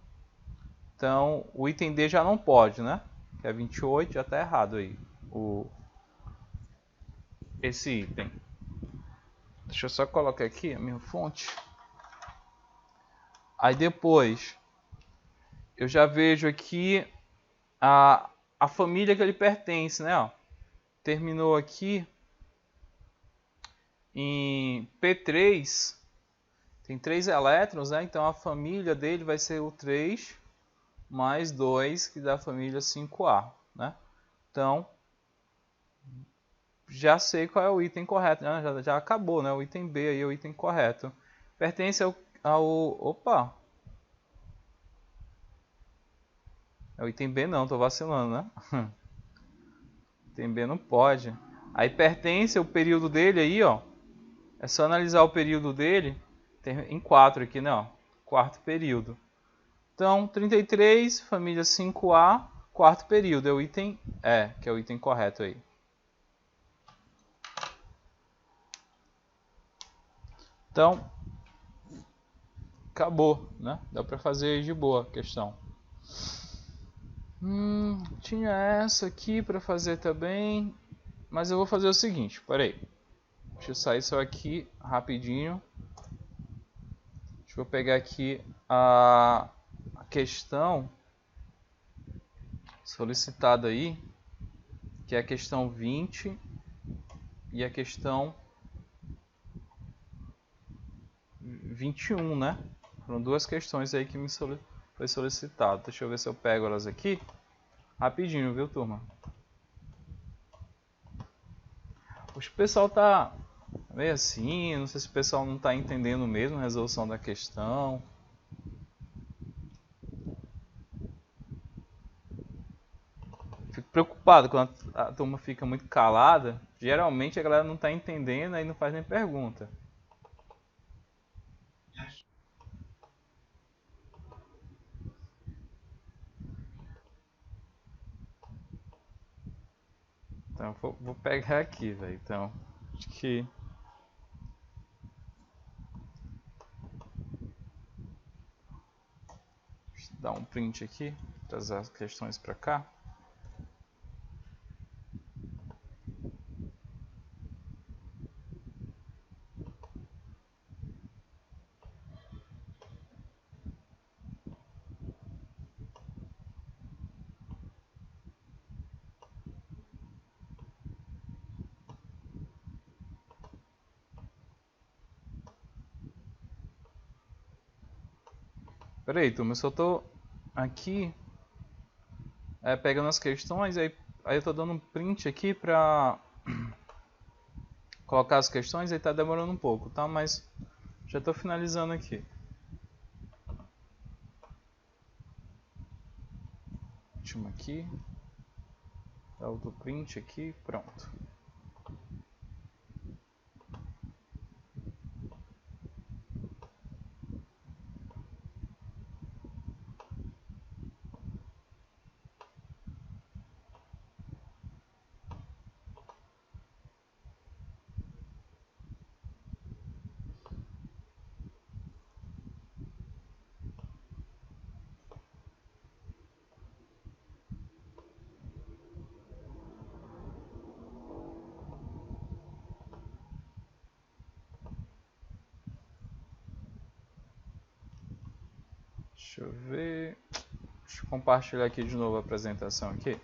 Então, o item D já não pode, né? Que é 28, já está errado aí esse item. Deixa eu só colocar aqui a minha fonte. Aí depois, eu já vejo aqui a família que ele pertence, né? Ó, terminou aqui em P3, tem 3 elétrons, né? Então a família dele vai ser o 3 mais 2, que dá a família 5A, né? Então, já sei qual é o item correto, né? Já acabou, né? O item B aí é o item correto. Pertence opa! É o item B não, tô vacilando, né? Item B não pode. Aí pertence ao período dele aí, ó. É só analisar o período dele. Tem em 4 aqui, né? Ó. Quarto período. Então, 33, família 5A, quarto período. É o item E, que é o item correto aí. Então, acabou, né? Dá pra fazer de boa a questão. Tinha essa aqui para fazer também, mas eu vou fazer o seguinte, peraí. Deixa eu sair só aqui rapidinho. Deixa eu pegar aqui a questão solicitada aí, que é a questão 20 e a questão 21, né? Foram duas questões aí que me foi solicitado. Deixa eu ver se eu pego elas aqui. Rapidinho, viu, turma? O pessoal tá meio assim, não sei se o pessoal não tá entendendo mesmo a resolução da questão. Fico preocupado quando a turma fica muito calada. Geralmente a galera não tá entendendo e não faz nem pergunta. Então vou pegar aqui, velho. Então, acho que deixa eu dar um print aqui, trazer as questões para cá. Pera aí, turma, eu só tô aqui pegando as questões, aí eu tô dando um print aqui pra colocar as questões, aí tá demorando um pouco, tá? Mas já tô finalizando aqui. Último aqui. Dá outro print aqui, pronto. Deixa eu ver. Deixa eu compartilhar aqui de novo a apresentação aqui.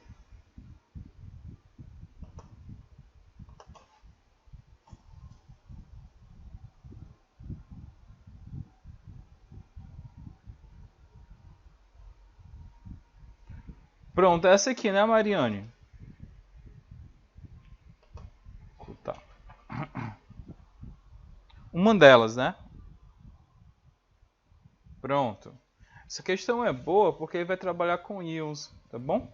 Pronto, essa aqui, né, Mariane? Tá. Uma delas, né? Pronto. Essa questão é boa porque ele vai trabalhar com íons, tá bom?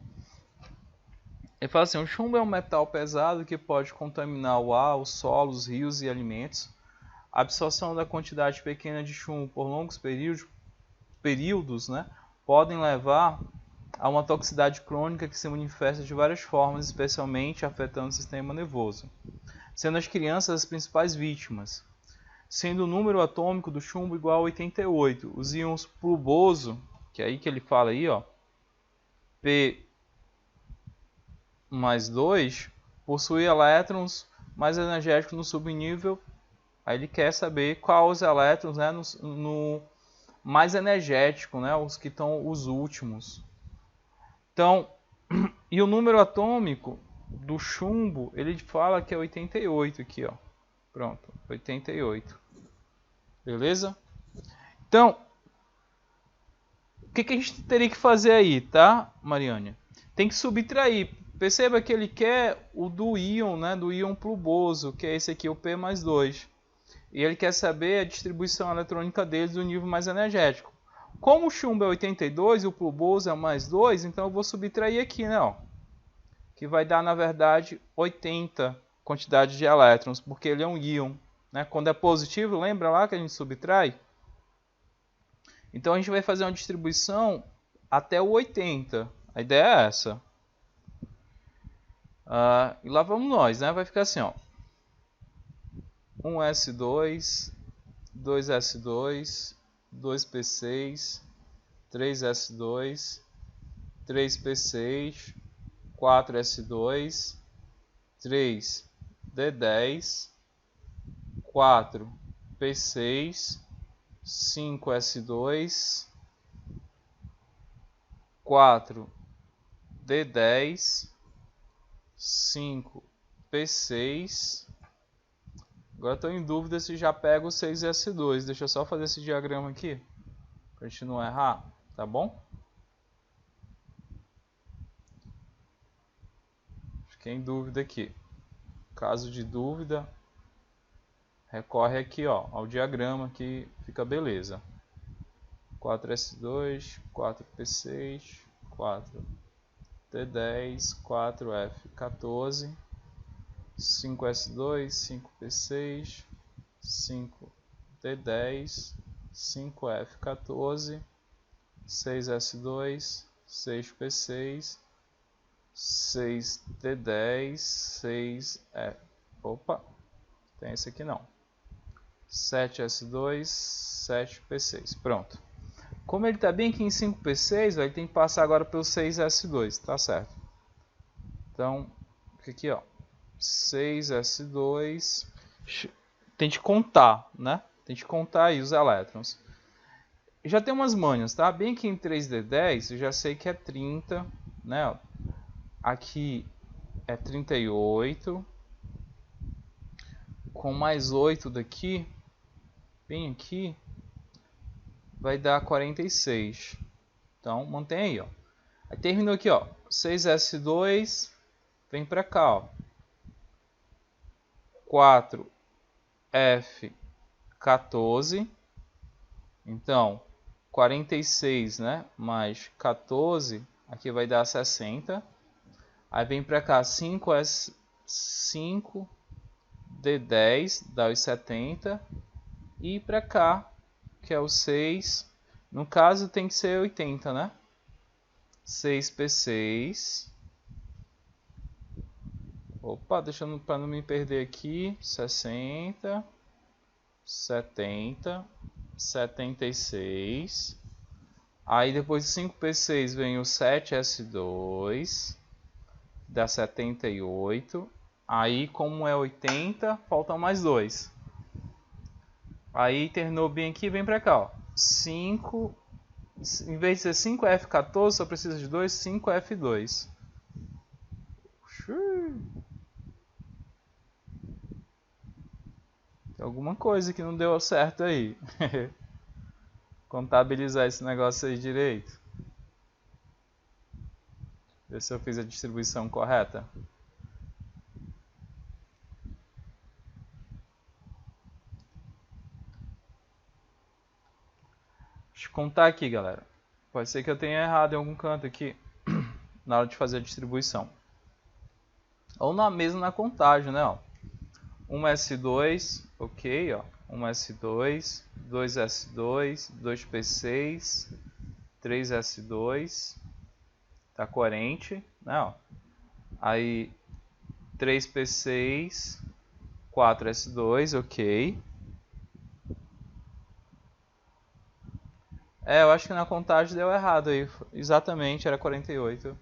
Ele fala assim, o chumbo é um metal pesado que pode contaminar o ar, o solo, os rios e alimentos. A absorção da quantidade pequena de chumbo por longos períodos, né, podem levar a uma toxicidade crônica que se manifesta de várias formas, especialmente afetando o sistema nervoso, sendo as crianças as principais vítimas. Sendo o número atômico do chumbo igual a 88. Os íons pluboso, que é aí que ele fala aí, ó, P mais 2, possui elétrons mais energéticos no subnível. Aí ele quer saber quais os elétrons, né, no mais energético, né, os que estão os últimos. Então, e o número atômico do chumbo, ele fala que é 88 aqui, ó. Pronto, 88. Beleza? Então, o que a gente teria que fazer aí, tá, Mariane? Tem que subtrair. Perceba que ele quer o do íon, né, do íon pluboso, que é esse aqui, o P mais 2. E ele quer saber a distribuição eletrônica deles do nível mais energético. Como o chumbo é 82 e o pluboso é mais 2, então eu vou subtrair aqui, né, ó, que vai dar, na verdade, 80 quantidade de elétrons, porque ele é um íon. Né? Quando é positivo, lembra lá que a gente subtrai? Então a gente vai fazer uma distribuição até o 80. A ideia é essa. E lá vamos nós, né? Vai ficar assim, ó. 1s2, 2s2, 2p6, 3s2, 3p6, 4s2, 3d10, 4p6, 5s2, 4d10, 5p6. Agora estou em dúvida se já pego o 6s2. Deixa eu só fazer esse diagrama aqui, para a gente não errar, tá bom? Fiquei em dúvida aqui. Caso de dúvida, recorre aqui, ó, ao diagrama que fica beleza. 4s2, 4p6, 4t10, 4f14, 5s2, 5p6, 5t10, 5f14, 6s2, 6p6, 6t10, 6f... Opa, tem esse aqui não. 7s2, 7p6. Pronto. Como ele está bem aqui em 5p6, ele tem que passar agora pelo 6s2, tá certo? Então, fica aqui, ó. 6s2. Tem que contar, né? Tem que contar aí os elétrons. Já tem umas manhas, tá? Bem aqui em 3d10, eu já sei que é 30, né? Aqui é 38. Com mais 8 daqui, bem aqui, vai dar 46. Então, mantém aí, ó. Aí terminou aqui, ó. 6s2, vem pra cá, ó. 4f14. Então, 46, né? Mais 14, aqui vai dar 60. Aí vem pra cá, 5s5, D10, dá os 70. E pra cá, que é o 6. No caso, tem que ser 80, né? 6p6. Opa, deixando para não me perder aqui. 60, 70, 76. Aí depois de 5p6 vem o 7s2, dá 78. Aí, como é 80, faltam mais 2. Aí terminou bem aqui, vem pra cá, ó. 5, em vez de ser 5f14, só precisa de 2, 5f2. Tem alguma coisa que não deu certo aí. Contabilizar esse negócio aí direito. Ver se eu fiz a distribuição correta. Deixa eu contar aqui, galera. Pode ser que eu tenha errado em algum canto aqui na hora de fazer a distribuição. Ou mesmo na contagem, né? Ó. 1S2, ok, ó. 1S2, 2S2, 2P6, 3S2, tá coerente, né? Ó. Aí 3P6, 4S2, ok. Eu acho que na contagem deu errado aí. Exatamente, era 48.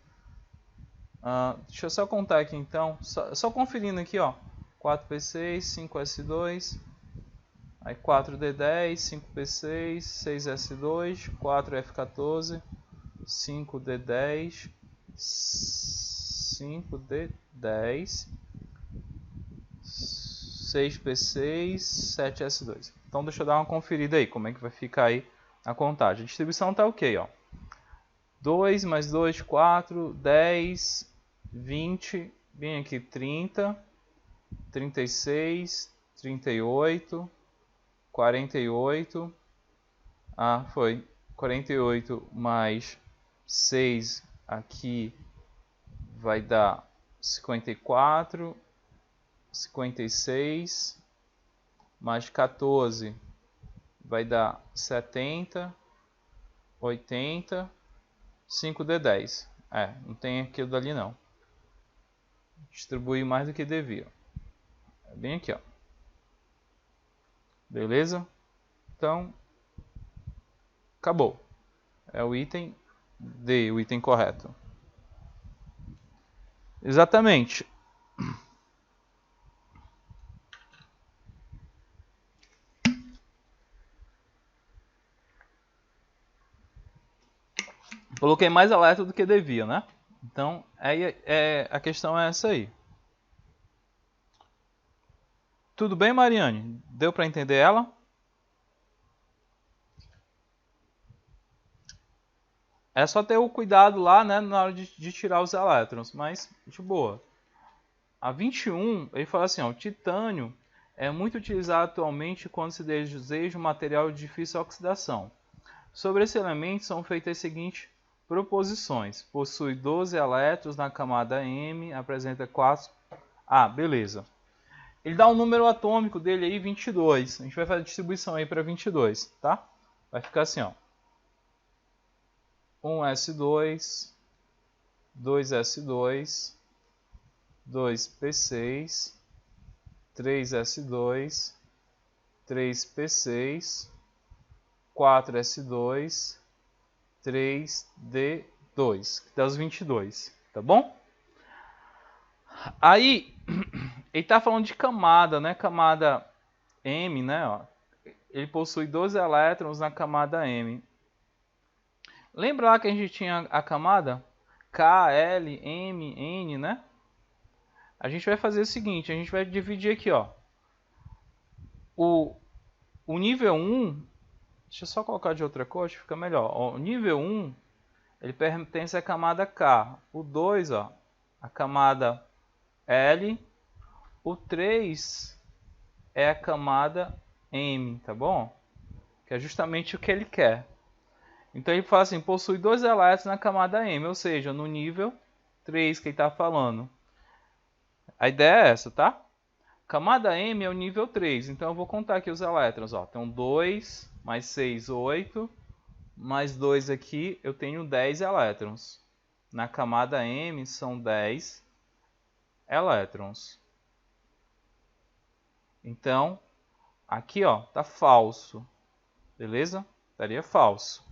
Deixa eu só contar aqui então. Só conferindo aqui, ó. 4P6, 5S2. Aí 4D10, 5P6, 6S2, 4F14, 5D10, 5D10, 6P6, 7S2. Então deixa eu dar uma conferida aí, como é que vai ficar aí a contagem. A distribuição tá ok, ó. 2 mais 2, 4, 10, 20, vem aqui 30, 36, 38, 48, foi 48 mais 6 aqui vai dar 54, 56, mais 14 vai dar 70, 80, 5D10. Não tem aquilo dali não. Distribuí mais do que devia. É bem aqui, ó. Beleza? Então, acabou. É o item D, o item correto. Exatamente. Coloquei mais alerta do que devia, né? Então, a questão é essa aí. Tudo bem, Mariane? Deu para entender ela? É só ter o cuidado lá, né, na hora de tirar os elétrons, mas de boa. A 21, ele fala assim, ó, o titânio é muito utilizado atualmente quando se deseja um material de difícil oxidação. Sobre esse elemento são feitas as seguintes proposições. Possui 12 elétrons na camada M, apresenta 4... beleza. Ele dá um número atômico dele aí, 22. A gente vai fazer a distribuição aí para 22, tá? Vai ficar assim, ó. 1S2, 2S2, 2P6, 3S2, 3P6, 4S2, 3D2, que dá os 22, tá bom? Aí, ele está falando de camada, né? Camada M, né? Ó. Ele possui 12 elétrons na camada M. Lembra lá que a gente tinha a camada K, L, M, N, né? A gente vai fazer o seguinte, a gente vai dividir aqui, ó. O nível 1, deixa eu só colocar de outra cor, fica melhor. Ó, o nível 1, ele pertence à camada K. O 2, ó, a camada L. O 3 é a camada M, tá bom? Que é justamente o que ele quer. Então ele fala assim, possui 2 elétrons na camada M, ou seja, no nível 3 que ele está falando. A ideia é essa, tá? Camada M é o nível 3, então eu vou contar aqui os elétrons. Ó. Então 2 mais 6, 8, mais 2 aqui, eu tenho 10 elétrons. Na camada M são 10 elétrons. Então, aqui ó, tá falso, beleza? Estaria falso.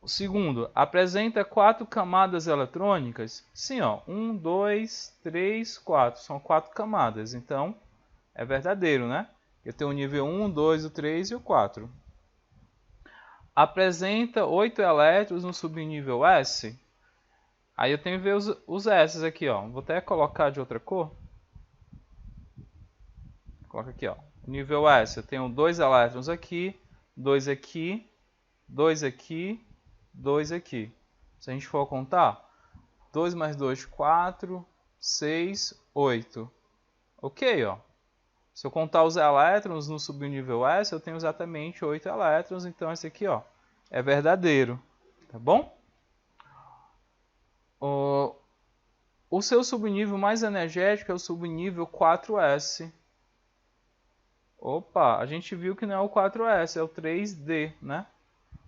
O segundo, apresenta 4 camadas eletrônicas? Sim, ó, 1, 2, 3, 4, são 4 camadas, então é verdadeiro, né? Eu tenho o nível 1, 2, o 3 e o 4. Apresenta 8 elétrons no subnível S? Aí eu tenho que ver os S aqui, ó. Vou até colocar de outra cor. Coloca aqui, ó. Nível S, eu tenho 2 elétrons aqui, 2 aqui, 2 aqui, 2 aqui. Se a gente for contar, 2 mais 2, 4, 6, 8. Ok, ó. Se eu contar os elétrons no subnível S, eu tenho exatamente 8 elétrons, então esse aqui, ó, é verdadeiro, tá bom? O seu subnível mais energético é o subnível 4S. Opa, a gente viu que não é o 4S, é o 3D, né?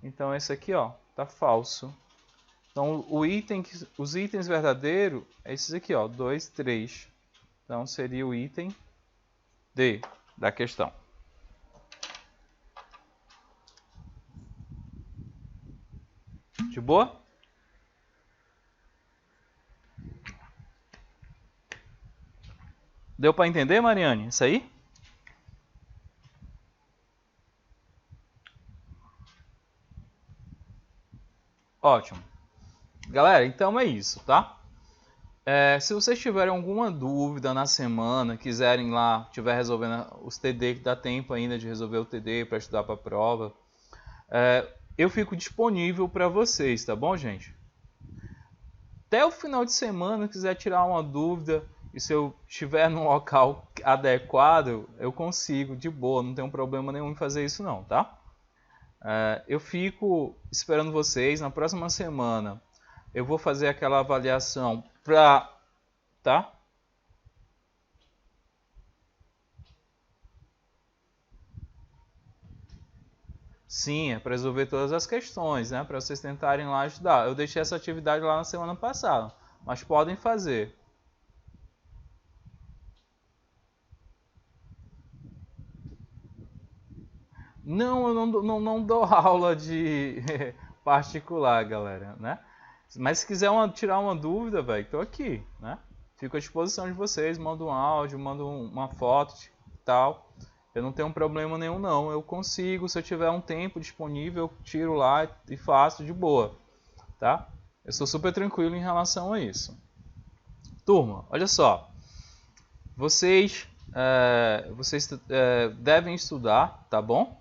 Então esse aqui, ó, tá falso. Então os itens verdadeiros é esses aqui, ó, 2, 3. Então seria o item D da questão. De boa? Deu para entender, Mariane? Isso aí? Ótimo. Galera, então é isso, tá? Se vocês tiverem alguma dúvida na semana, quiserem lá, estiver resolvendo os TD, que dá tempo ainda de resolver o TD para estudar para a prova, eu fico disponível para vocês, tá bom, gente? Até o final de semana, se quiser tirar uma dúvida, e se eu estiver num local adequado, eu consigo, de boa, não tem problema nenhum em fazer isso não, tá? Eu fico esperando vocês. Na próxima semana eu vou fazer aquela avaliação pra... tá? Sim, é para resolver todas as questões, né? Para vocês tentarem lá ajudar. Eu deixei essa atividade lá na semana passada, mas podem fazer. Não, eu não dou aula de particular, galera, né? Mas se quiser tirar uma dúvida, velho, tô aqui, né? Fico à disposição de vocês, mando um áudio, mando uma foto e tal. Eu não tenho problema nenhum, não. Eu consigo, se eu tiver um tempo disponível, eu tiro lá e faço de boa, tá? Eu sou super tranquilo em relação a isso. Turma, olha só. Vocês devem estudar, tá bom?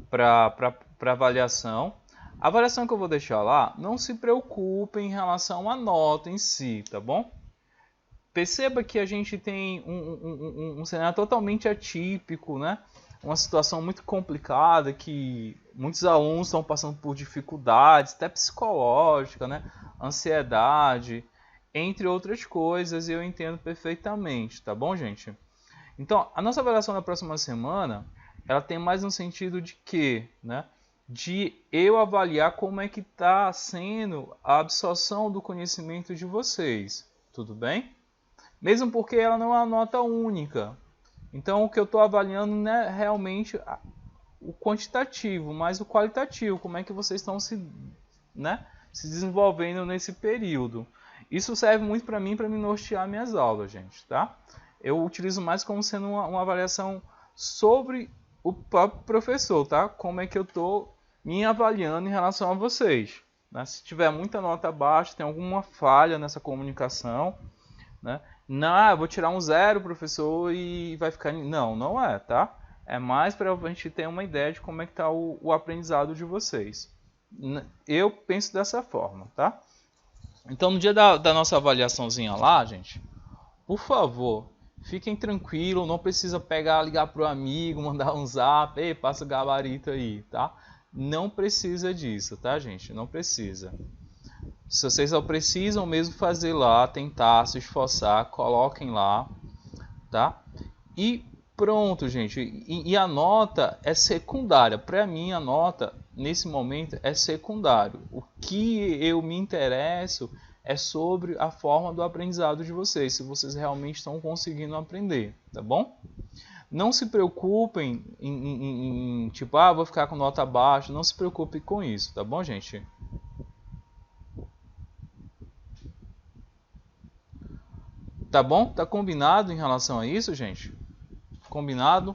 Para avaliação. A avaliação que eu vou deixar lá, não se preocupem em relação à nota em si, tá bom? Perceba que a gente tem um cenário totalmente atípico, né? Uma situação muito complicada, que muitos alunos estão passando por dificuldades, até psicológica, né? Ansiedade, entre outras coisas, e eu entendo perfeitamente, tá bom, gente? Então, a nossa avaliação da próxima semana, ela tem mais um sentido de quê, né? De eu avaliar como é que está sendo a absorção do conhecimento de vocês, tudo bem? Mesmo porque ela não é uma nota única. Então, o que eu estou avaliando não é realmente o quantitativo, mas o qualitativo, como é que vocês estão se desenvolvendo nesse período. Isso serve muito para mim nortear minhas aulas, gente, tá? Eu utilizo mais como sendo uma avaliação sobre o próprio professor, tá? Como é que eu estou me avaliando em relação a vocês, né? Se tiver muita nota baixa, tem alguma falha nessa comunicação, né? Não, eu vou tirar um 0, professor, e vai ficar... Não, não é, tá? É mais para a gente ter uma ideia de como é que está o aprendizado de vocês. Eu penso dessa forma, tá? Então, no dia da nossa avaliaçãozinha lá, gente, por favor, fiquem tranquilos, não precisa ligar pro amigo, mandar um zap, ei, passa o gabarito aí, tá? Não precisa disso, tá, gente? Não precisa. Se vocês só precisam mesmo fazer lá, tentar, se esforçar, coloquem lá, tá? E pronto, gente. E a nota é secundária. Para mim, a nota, nesse momento, é secundário. O que eu me interesso é sobre a forma do aprendizado de vocês, se vocês realmente estão conseguindo aprender, tá bom? Não se preocupem em tipo, vou ficar com nota baixa. Não se preocupe com isso, tá bom, gente? Tá bom? Tá combinado em relação a isso, gente? Combinado?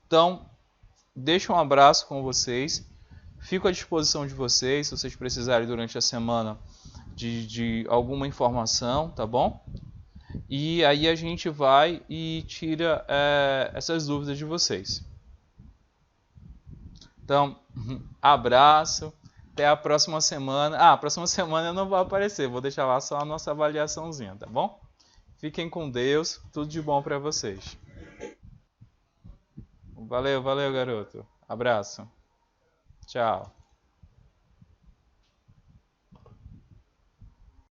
Então, deixo um abraço com vocês. Fico à disposição de vocês, se vocês precisarem durante a semana de alguma informação, tá bom? E aí a gente vai e tira essas dúvidas de vocês. Então, abraço Até a próxima semana. Ah, a próxima semana eu não vou aparecer. Vou deixar lá só a nossa avaliaçãozinha, tá bom? Fiquem com Deus. Tudo de bom pra vocês. Valeu, valeu, garoto. Abraço. Tchau.